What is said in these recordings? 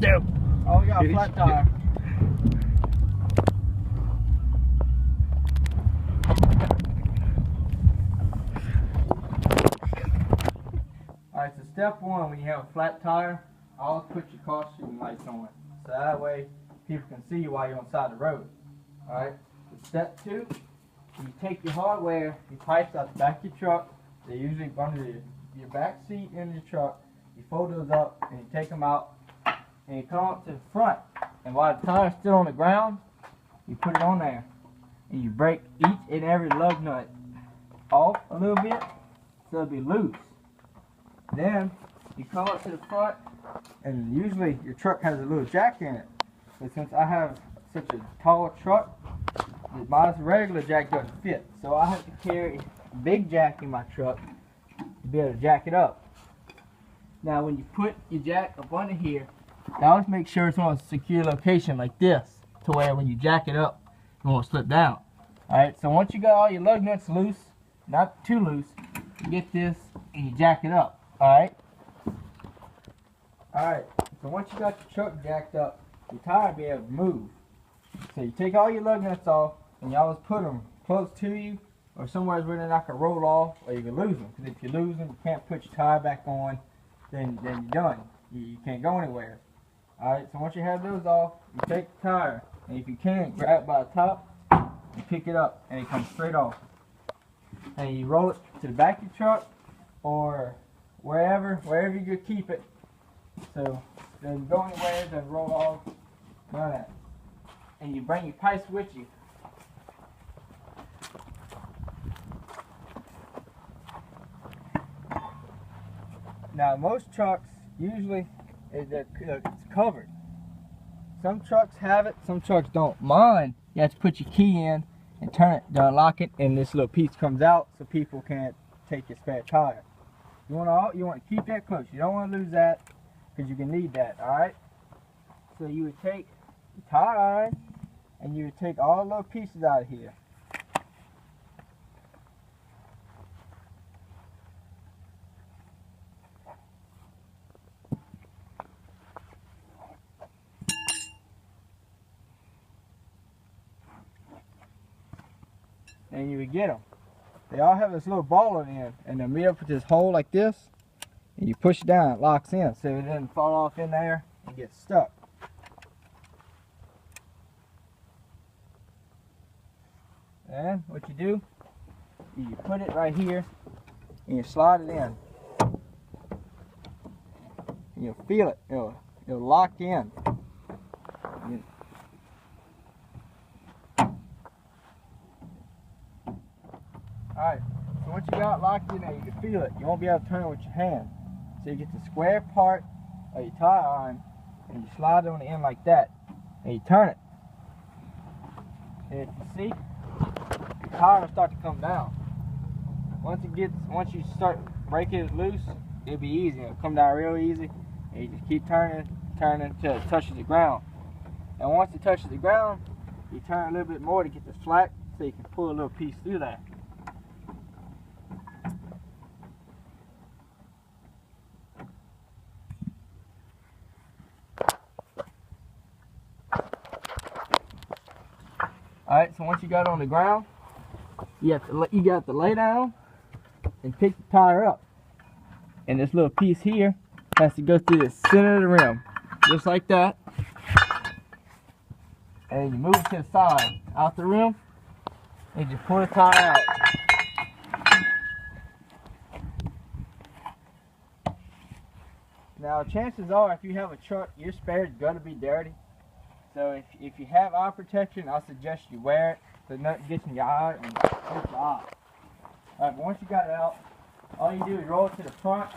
there. Oh, we got a flat tire. Alright, so step one, when you have a flat tire, always put your caution lights on. So that way people can see you while you're on the side of the road. Alright, so step two, you take your hardware, your pipes out the back of your truck. They're usually under your back seat in your truck. You fold those up and you take them out and you come up to the front. And while the tire's still on the ground, you put it on there and you break each and every lug nut off a little bit so it'll be loose. Then you come up to the front, and usually your truck has a little jack in it. But since I have such a tall truck, my regular jack doesn't fit. So I have to carry a big jack in my truck to be able to jack it up. Now when you put your jack up under here, always make sure it's on a secure location like this, to where when you jack it up, it won't slip down. Alright, so once you got all your lug nuts loose, not too loose, you get this and you jack it up. Alright? Alright, so once you got your truck jacked up, your tire will be able to move. So you take all your lug nuts off and you always put them close to you or somewhere where they're not going to roll off or you can lose them. Because if you lose them, you can't put your tire back on, then you're done. You can't go anywhere. Alright, so once you have those off, you take the tire and if you can, grab it by the top and pick it up and it comes straight off. And you roll it to the back of your truck or wherever you keep it. So it doesn't go anywhere, it doesn't roll off, none of that. And you bring your pipes with you. Now most trucks, usually it's covered. Some trucks have it, some trucks don't. Mine, you have to put your key in and turn it to unlock it, and this little piece comes out so people can't take your spare tire. You want to keep that close. You don't want to lose that because you can need that. All right. So you would take the tire iron and you would take all the little pieces out of here. And you would get them. They all have this little ball on the end, and they're made up with this hole like this, and you push it down, it locks in, so it doesn't fall off in there and get stuck. And what you do, you put it right here, and you slide it in. And you'll feel it, it'll lock in. Alright, so once you got it locked in there, you can feel it. You won't be able to turn it with your hand. So you get the square part of your tire iron, and you slide it on the end like that, and you turn it. And if you see, the tire will start to come down. Once you start breaking it loose, it'll be easy. It'll come down real easy, and you just keep turning until it touches the ground. And once it touches the ground, you turn a little bit more to get the slack, so you can pull a little piece through there. Alright, so once you got it on the ground, you got to lay down and pick the tire up. And this little piece here has to go through the center of the rim, just like that. And you move it to the side, out the rim, and you pull the tire out. Now chances are, if you have a truck, your spare is going to be dirty. So if you have eye protection, I suggest you wear it so nothing gets in your eye and hurts your eye. Alright, but once you got it out, all you do is roll it to the front.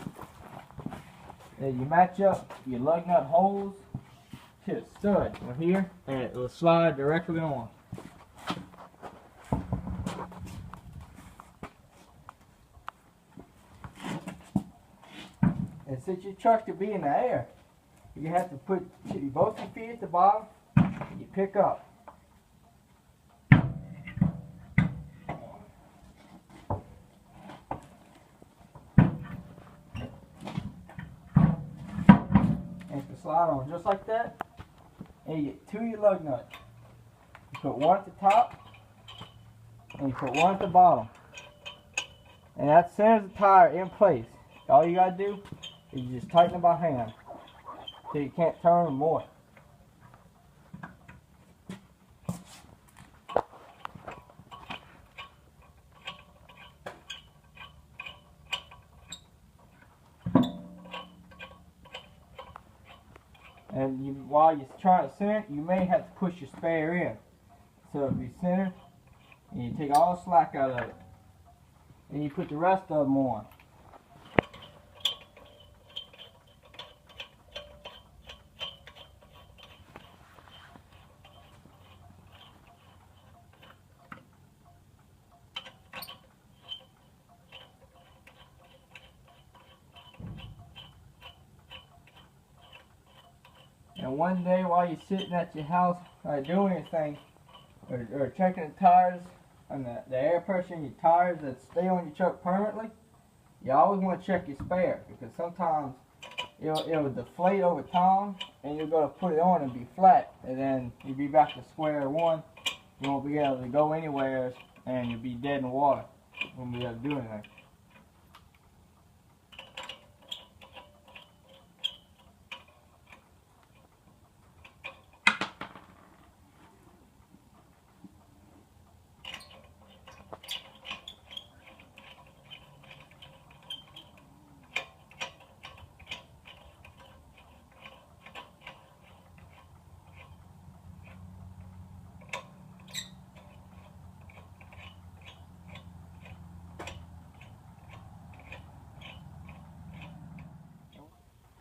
And you match up your lug nut holes to the stud right here, and it will slide directly on. And since your truck could be in the air, you have to put both your feet at the bottom. You pick up. And slide on just like that, and you get 2 of your lug nuts. You put one at the top, and you put one at the bottom. And that centers the tire in place. All you gotta do is you just tighten it by hand till you can't turn them more. And while you're trying to center it, you may have to push your spare in. So it'll be centered, and you take all the slack out of it. And you put the rest of them on. And one day while you're sitting at your house doing anything, or checking the tires and the air pressure in your tires that stay on your truck permanently, you always want to check your spare, because sometimes it'll deflate over time and you're going to put it on and be flat, and then you'll be back to square one. You won't be able to go anywhere and you'll be dead in the water. You won't be able to do anything.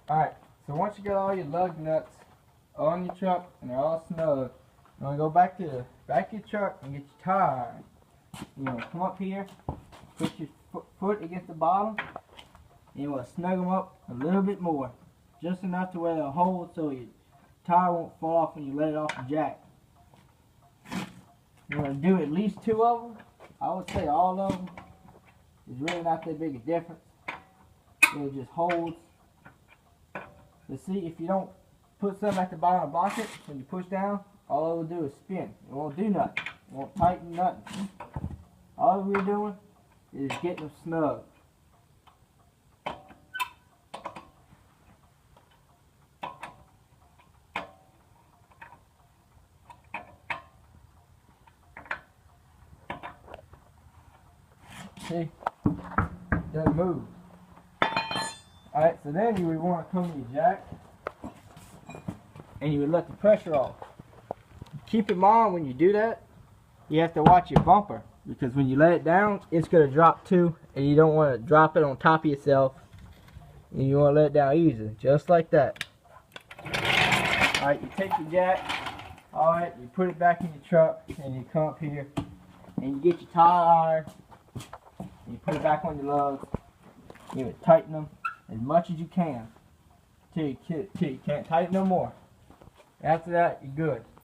Alright, so once you get all your lug nuts on your truck and they're all snug, you want to go back to the back of your truck and get your tire iron. You want to come up here, put your foot against the bottom, and you want to snug them up a little bit more. Just enough to where they'll hold so your tire won't fall off when you let it off the jack. You want to do at least 2 of them. I would say all of them. There's really not that big a difference. It just holds. But see, if you don't put something at the bottom of the bucket, when you push down, all it will do is spin. It won't do nothing. It won't tighten nothing. All we're doing is getting them snug. See? Doesn't move. Alright, so then you would want to come to your jack and you would let the pressure off. Keep in mind when you do that, you have to watch your bumper, because when you let it down, it's going to drop too, and you don't want to drop it on top of yourself. And you want to let it down easy, just like that. Alright, you take your jack, alright, you put it back in your truck, and you come up here, and you get your tire iron, and you put it back on your lugs, you would tighten them as much as you can till you can't tighten no more. After that, you're good.